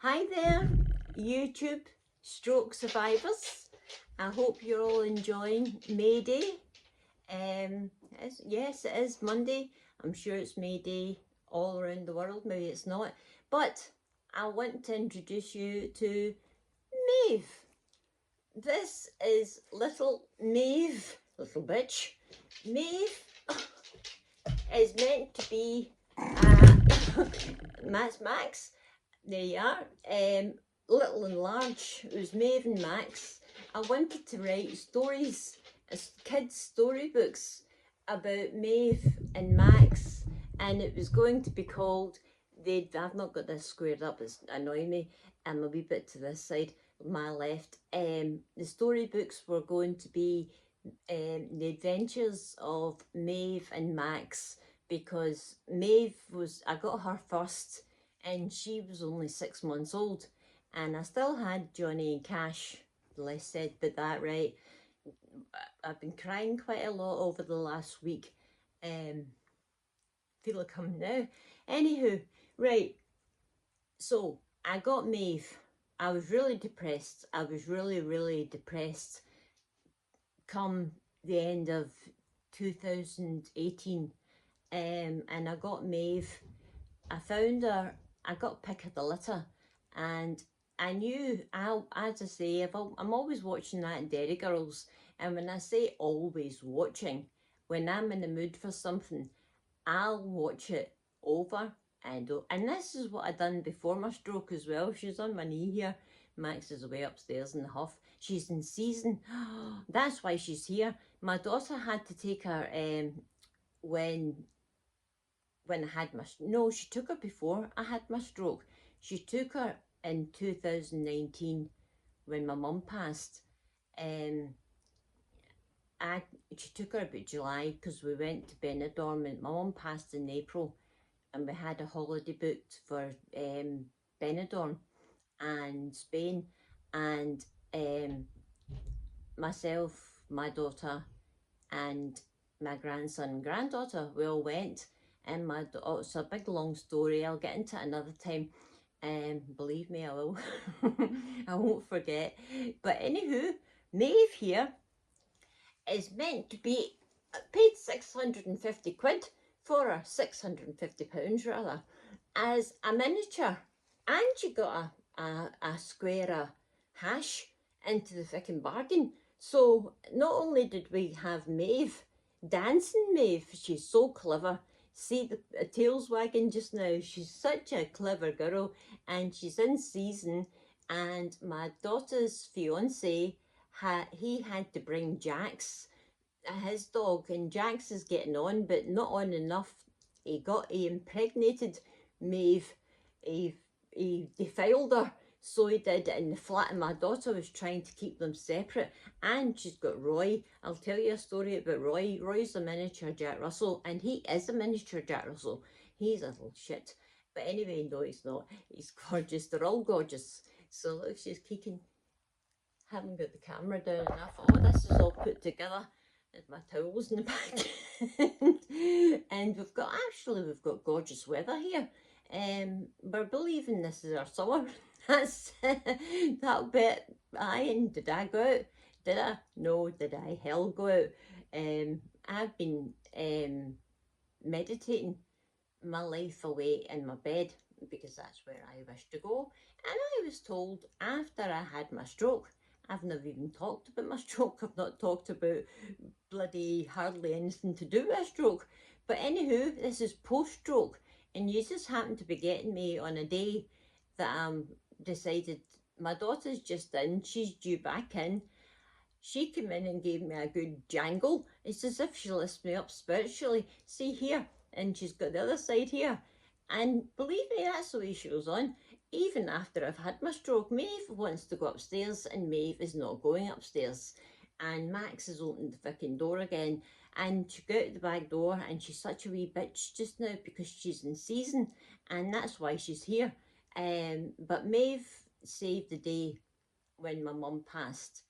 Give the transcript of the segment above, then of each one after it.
Hi there, YouTube stroke survivors. I hope you're all enjoying May Day. Yes, it is Monday. I'm sure it's May Day all around the world. Maybe it's not. But I want to introduce you to Maeve. This is little Maeve, little bitch. Maeve is meant to be Max. There you are. Little and large. It was Maeve and Max. I wanted to write stories, kids' storybooks about Maeve and Max, and it was going to be called. I've not got this squared up. It's annoying me. I'm a wee bit to this side, my left. The storybooks were going to be the adventures of Maeve and Max, because Maeve I got her first and she was only 6 months old, and I still had Johnny and Cash. Less said but that, right? I've been crying quite a lot over the last week. Feel like I'm now. Anywho, right. So I got Maeve. I was really depressed. I was really depressed come the end of 2018. And I got Maeve. I found her. I got pick of the litter, and I knew, as I say, I'm always watching that Dairy Girls, and when I say always watching, when I'm in the mood for something, I'll watch it over and over. And this is what I done before my stroke as well. She's on my knee here. Max is away upstairs in the huff. She's in season. That's why she's here. My daughter had to take her when I had my, no, she took her before I had my stroke. She took her in 2019 when my mum passed. Um, she took her about July because we went to Benidorm, and my mum passed in April, and we had a holiday booked for Benidorm and Spain, and myself, my daughter, and my grandson and granddaughter, we all went. And it's a big long story. I'll get into it another time. Believe me, I will. I won't forget. But anywho, Maeve here is meant to be paid 650 quid for her, £650 rather, as a miniature. And she got a square of hash into the fucking bargain. So not only did we have Maeve, dancing Maeve, she's so clever. See the tail's wagging just now. She's such a clever girl, and she's in season. And my daughter's fiance, he had to bring Jax, his dog, and Jax is getting on, but not on enough. He impregnated Maeve. He defiled her. So he did, in the flat, and my daughter was trying to keep them separate. And she's got Roy. I'll tell you a story about Roy. Roy's a miniature Jack Russell, and he is a miniature Jack Russell. He's a little shit. But anyway, no, he's not. He's gorgeous. They're all gorgeous. So look, she's kicking. Haven't got the camera down enough. Oh, this is all put together. There's my towels in the back. And we've got gorgeous weather here. We're believing this is our summer. That's that bit. And did I go out? Did I? No, did I? Hell go out. I've been meditating my life away in my bed, because that's where I wish to go. And I was told after I had my stroke, I've never even talked about my stroke. I've not talked about bloody hardly anything to do with a stroke. But anywho, this is post-stroke, and you just happen to be getting me on a day that decided my daughter's just in, she's due back in. She came in and gave me a good jangle. It's as if she lifts me up spiritually. See here, and she's got the other side here. And believe me, that's the way she was on. Even after I've had my stroke, Maeve wants to go upstairs, and Maeve is not going upstairs. And Max has opened the fucking door again, and she got out the back door, and she's such a wee bitch just now because she's in season, and that's why she's here. But Maeve saved the day when my mum passed.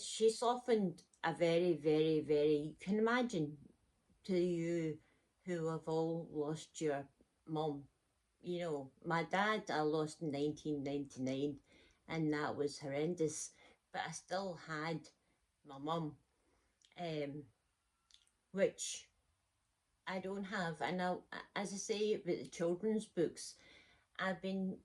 She softened a very, you can imagine, to you who have all lost your mum, you know, my dad I lost in 1999, and that was horrendous. But I still had my mum, um, which I don't have. And as I say, with the children's books, I've been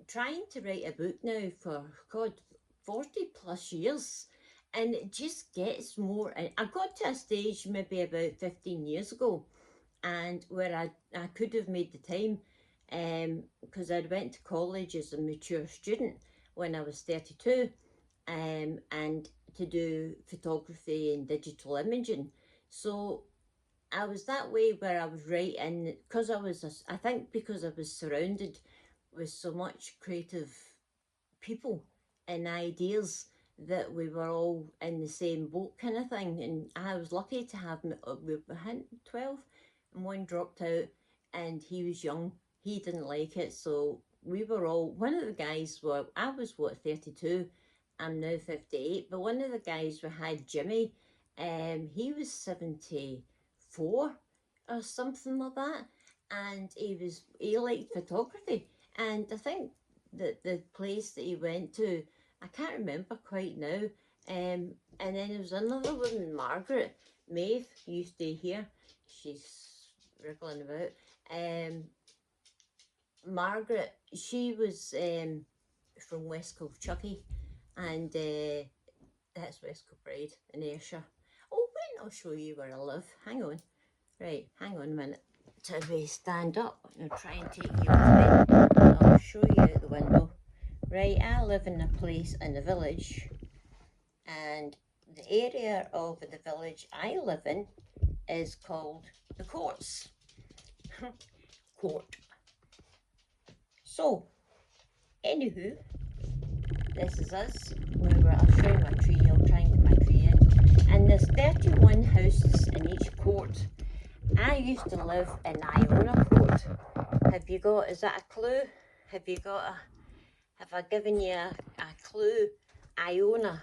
trying to write a book now for, God, 40 plus years. And it just gets more. And I got to a stage maybe about 15 years ago, and where I could have made the time, because I went to college as a mature student when I was 32, and to do photography and digital imaging. So I was that way where I was writing, because I think because I was surrounded with so much creative people and ideas, that we were all in the same boat kind of thing. And I was lucky to have, we had 12, and one dropped out, and he was young. He didn't like it. So we were all, one of the guys, well, I was what, 32, I'm now 58, but one of the guys we had, Jimmy, he was 74 or something like that. And he liked photography. And I think the place that he went to, I can't remember quite now. And then there was another woman, Margaret Maeve, you stay here. She's wriggling about. Margaret, she was from West Kilchucky, and that's West Kilbride in Ayrshire. Oh, wait, I'll show you where I live. Hang on. Right, hang on a minute. To we stand up, I'll try and take you with me. I'll show you out the window. Right, I live in a place in the village, and the area of the village I live in is called the Courts. Court. So, anywho, this is us. I'll show you my tree. I'll try and get my tree in. And there's 31 houses in each court. I used to live in Iona Court. Is that a clue? Have I given you a clue? Iona.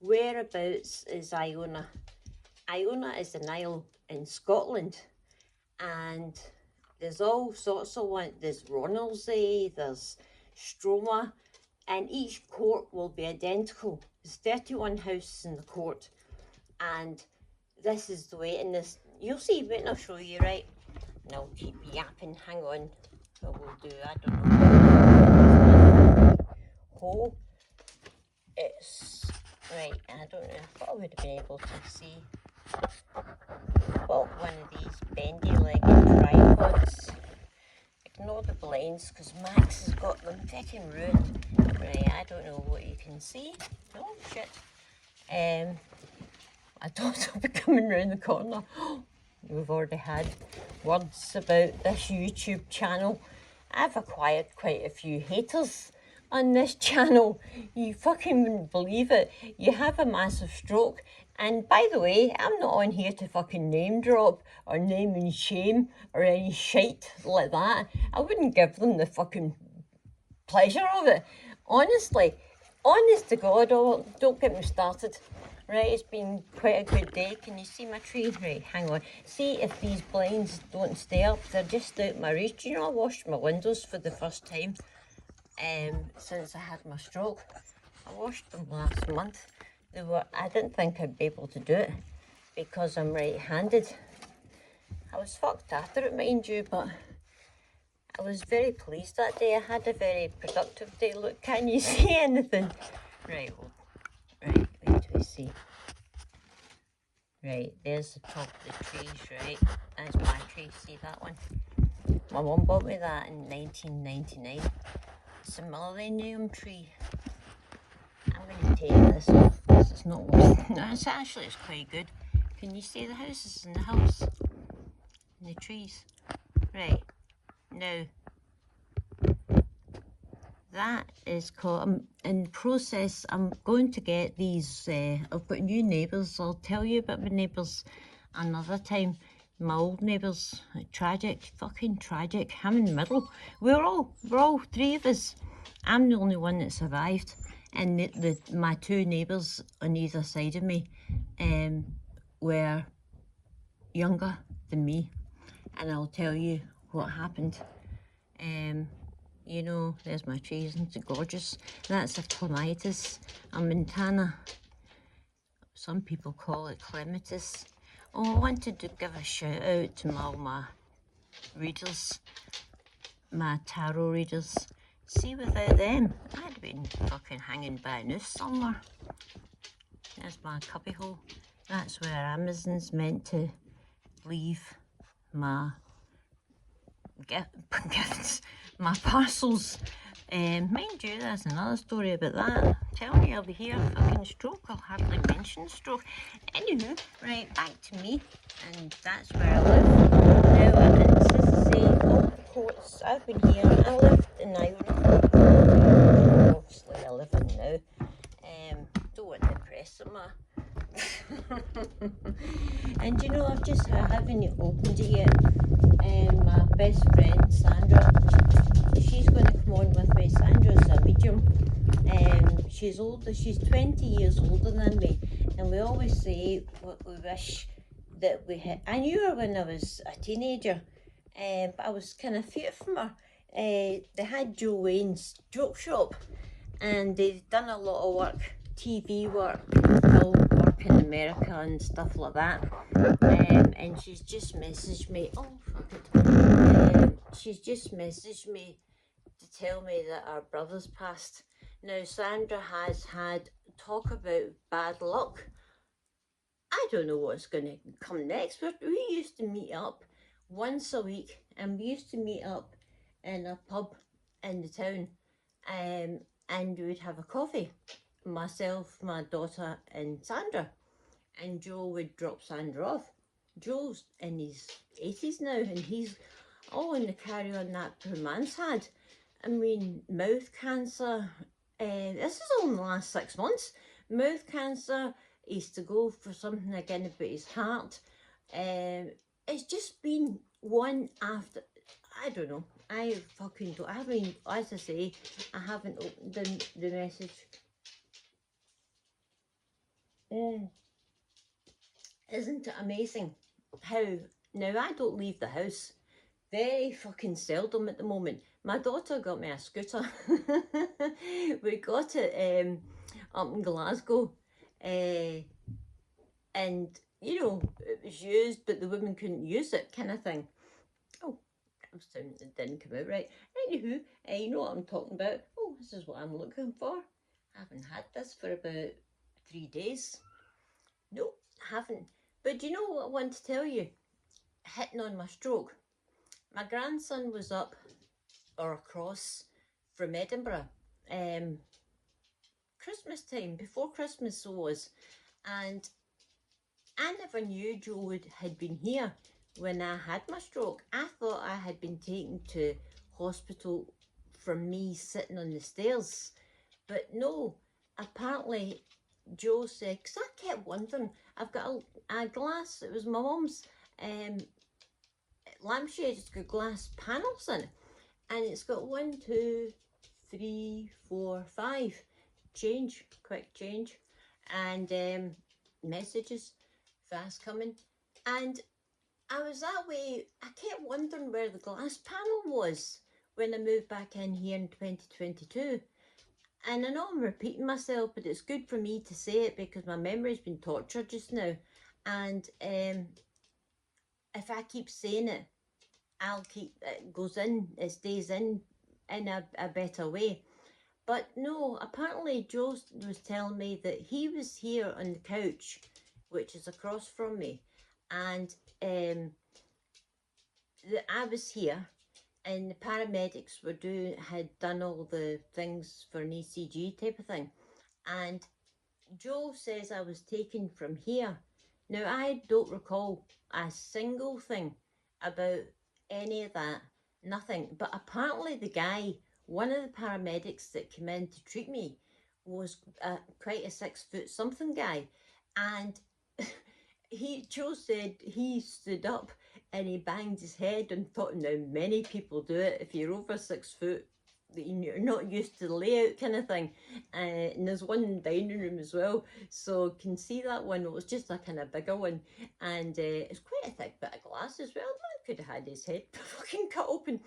Whereabouts is Iona? Iona is the Nile in Scotland. And there's all sorts of ones. There's Ronaldsay, there's Stroma, and each court will be identical. There's 31 houses in the court. And this is the way, in this, you'll see, wait, I'll show you, right? And I'll keep yapping, hang on. What we'll do, I don't know. Oh, it's, right, I don't know, I thought I would have been able to see. Bought one of these bendy-legged tripods. Ignore the blinds, because Max has got them fucking ruined. Right, I don't know what you can see. Oh, shit. I thought I'll be coming round the corner. We've already had words about this YouTube channel. I've acquired quite a few haters on this channel. You fucking wouldn't believe it. You have a massive stroke. And by the way, I'm not on here to fucking name drop or name and shame or any shite like that. I wouldn't give them the fucking pleasure of it. Honestly, honest to God, don't get me started. Right, it's been quite a good day. Can you see my tree? Right, hang on. See if these blinds don't stay up. They're just out my reach. You know, I washed my windows for the first time since I had my stroke. I washed them last month. I didn't think I'd be able to do it because I'm right-handed. I was fucked after it, mind you, but I was very pleased that day. I had a very productive day. Look, can you see anything? Right, well, right, wait till we see. Right, there's the top of the trees, right? That's my tree, see that one? My mum bought me that in 1999. It's a millennium tree. I'm going to take this off because it's not working. No, it's quite good. Can you see the houses in the house? And the trees? Right, now that is called, I'm in process, I'm going to get these, I've got new neighbours. I'll tell you about my neighbours another time. My old neighbours, tragic, fucking tragic. I'm in the middle. We're all three of us. I'm the only one that survived. And my two neighbours on either side of me were younger than me. And I'll tell you what happened. You know, there's my trees, and it's gorgeous. That's a clematis, a montana. Some people call it clematis. Oh, I wanted to give a shout out to all my readers, my tarot readers. See, without them, I'd been fucking hanging by a noose somewhere. There's my cubbyhole. That's where Amazon's meant to leave my gifts, my parcels. Mind you, there's another story about that. Tell me I'll be here, fucking stroke. I'll hardly mention stroke. Anywho, right, back to me, and that's where I live. Now, and it's as I say, all the quotes, I've been here, I lived in Ireland, obviously I live in now. Don't want to impress them. And you know, I haven't opened it yet. My best friend Sandra, she's going to come on with me. Sandra's a medium. She's older, she's 20 years older than me, and we always say what we wish that we had. I knew her when I was a teenager, but I was kind of feared from her. They had Joe Wayne's joke shop, and they'd done a lot of work, TV work, film work in America and stuff like that. And she's just messaged me, oh fuck it, she's just messaged me to tell me that our brother's passed. Now, Sandra has had talk about bad luck. I don't know what's going to come next, but we used to meet up once a week, and we used to meet up in a pub in the town, and we would have a coffee. Myself, my daughter, and Sandra. And Joe would drop Sandra off. Joe's in his 80s now, and he's all in the carry on that poor man's had. I mean, mouth cancer. This is all in the last 6 months. Mouth cancer. He's to go for something again about his heart. It's just been one after. I don't know. I fucking don't. I haven't, as I say, I haven't opened the message. Isn't it amazing how now I don't leave the house very fucking seldom at the moment. My daughter got me a scooter. We got it up in Glasgow, and you know, it was used, but the women couldn't use it, kind of thing. Oh, it didn't come out right. Anywho, you know what I'm talking about. Oh, this is what I'm looking for. I haven't had this for about 3 days. Nope, haven't. But do you know what I want to tell you? Hitting on my stroke. My grandson was up or across from Edinburgh, Christmas time, before Christmas was, and I never knew Joe had been here when I had my stroke. I thought I had been taken to hospital from me sitting on the stairs, but no, apparently Joe said, because I kept wondering, I've got a glass, it was my mum's lampshade, it's got glass panels in it, and it's got 1, 2, 3, 4, 5 change, quick change, and messages fast coming, and I was that way. I kept wondering where the glass panel was when I moved back in here in 2022. And I know I'm repeating myself, but it's good for me to say it because my memory's been tortured just now. And if I keep saying it, it goes in, it stays in a better way. But no, apparently Joe was telling me that he was here on the couch, which is across from me, and I was here, and the paramedics had done all the things for an ECG type of thing, and Joe says I was taken from here. Now, I don't recall a single thing about any of that, nothing. But apparently the guy, one of the paramedics that came in to treat me, was quite a 6 foot something guy. And Joe said he stood up and he banged his head and thought, now many people do it. If you're over 6 foot, you're not used to the layout kind of thing, and there's one dining room as well, so can see that one. It was just a kind of bigger one, and it's quite a thick bit of glass as well. Man could have had his head fucking cut open.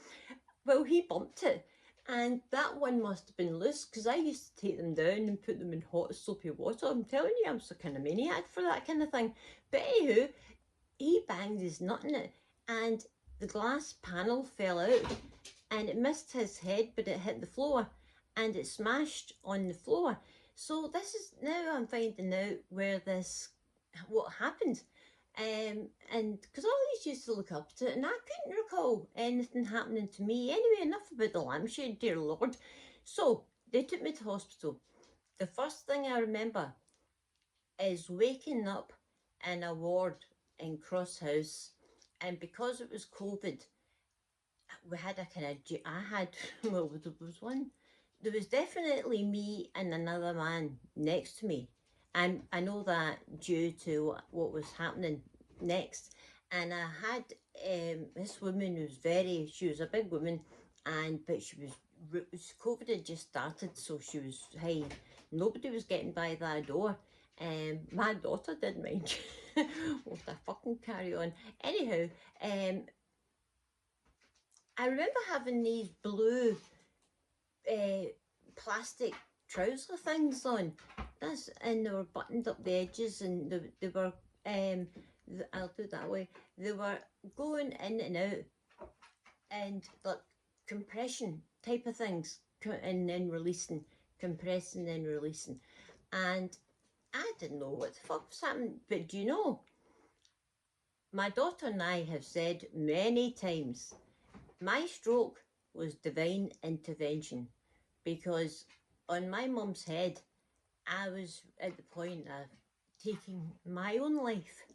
Well, he bumped it, and that one must have been loose because I used to take them down and put them in hot soapy water. I'm telling you, I'm some kind of maniac for that kind of thing. But anywho, he banged his nut in it, and the glass panel fell out, and it missed his head, but it hit the floor, and it smashed on the floor. So this is now I'm finding out where this what happened. And because I always used to look up to it, and I couldn't recall anything happening to me. Anyway, enough about the lampshade, dear Lord. So they took me to hospital. The first thing I remember is waking up in a ward in Cross House, and because it was COVID, we had a kind of, I had, well, there was one, there was definitely me and another man next to me. And I know that due to what was happening next. And I had this woman who was she was a big woman, but she was, COVID had just started, so she was, hey, nobody was getting by that door. My daughter didn't mind. What the fucking carry on. Anyhow, I remember having these blue plastic trouser things on. And they were buttoned up the edges, and they were I'll do it that way. They were going in and out, and like compression type of things, and then releasing, compressing, then releasing. And I didn't know what the fuck was happening. But do you know, my daughter and I have said many times, my stroke was divine intervention, because on my mum's head, I was at the point of taking my own life.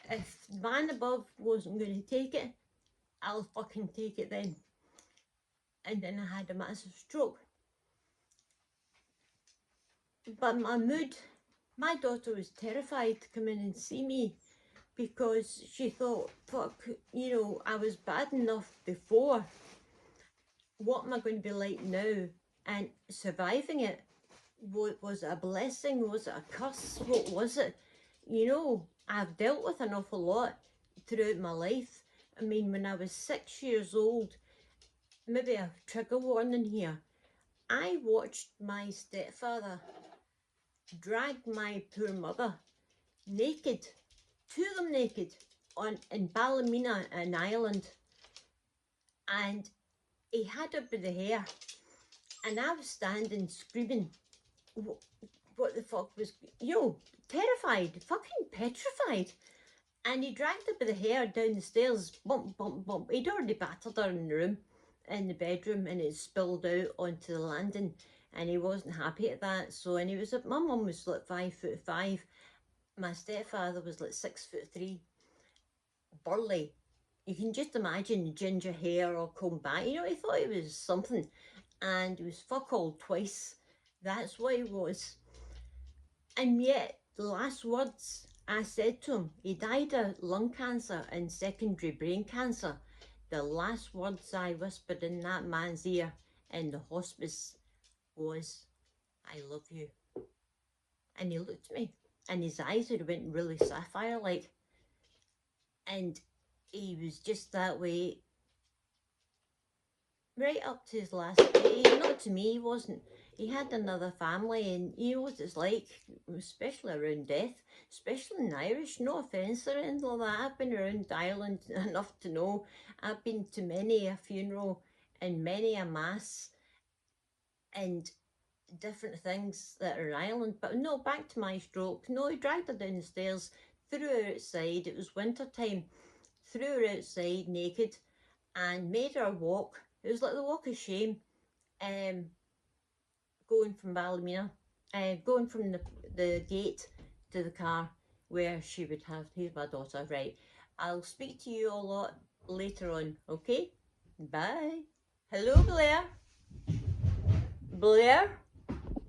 If the man above wasn't going to take it, I'll fucking take it then. And then I had a massive stroke. But my mood, my daughter was terrified to come in and see me, because she thought, fuck, I was bad enough before. What am I going to be like now? And surviving it, was it a blessing? Was it a curse? What was it? I've dealt with an awful lot throughout my life. I mean, when I was 6 years old, maybe a trigger warning here, I watched my stepfather drag my poor mother naked, two of them naked, in Ballymena in Ireland, and he had her by the hair, and I was standing screaming, what the fuck was, terrified, fucking petrified. And he dragged her by the hair down the stairs, bump, bump, bump. He'd already battered her in the room, in the bedroom, and it spilled out onto the landing, and he wasn't happy at that. So, and he was, my mum was like 5'5", my stepfather was like 6'3", burly. You can just imagine ginger hair all combed back. He thought he was something, and he was fuck all twice. That's what he was. And yet, the last words I said to him, he died of lung cancer and secondary brain cancer. The last words I whispered in that man's ear in the hospice was, I love you. And he looked at me, and his eyes had went really sapphire-like. And he was just that way right up to his last day. Not to me, he wasn't. He had another family, and you know what it's like, especially around death, especially in Irish. No offence or anything like that. I've been around Ireland enough to know. I've been to many a funeral and many a mass and different things that are in Ireland. But no, back to my stroke. No, he dragged her down the stairs, threw her outside. It was winter time. Threw her outside naked and made her walk. It was like the walk of shame. Going from Ballymena, going from the gate to the car where she would have, here's my daughter, right. I'll speak to you a lot later on, okay? Bye. Hello, Blair. Blair?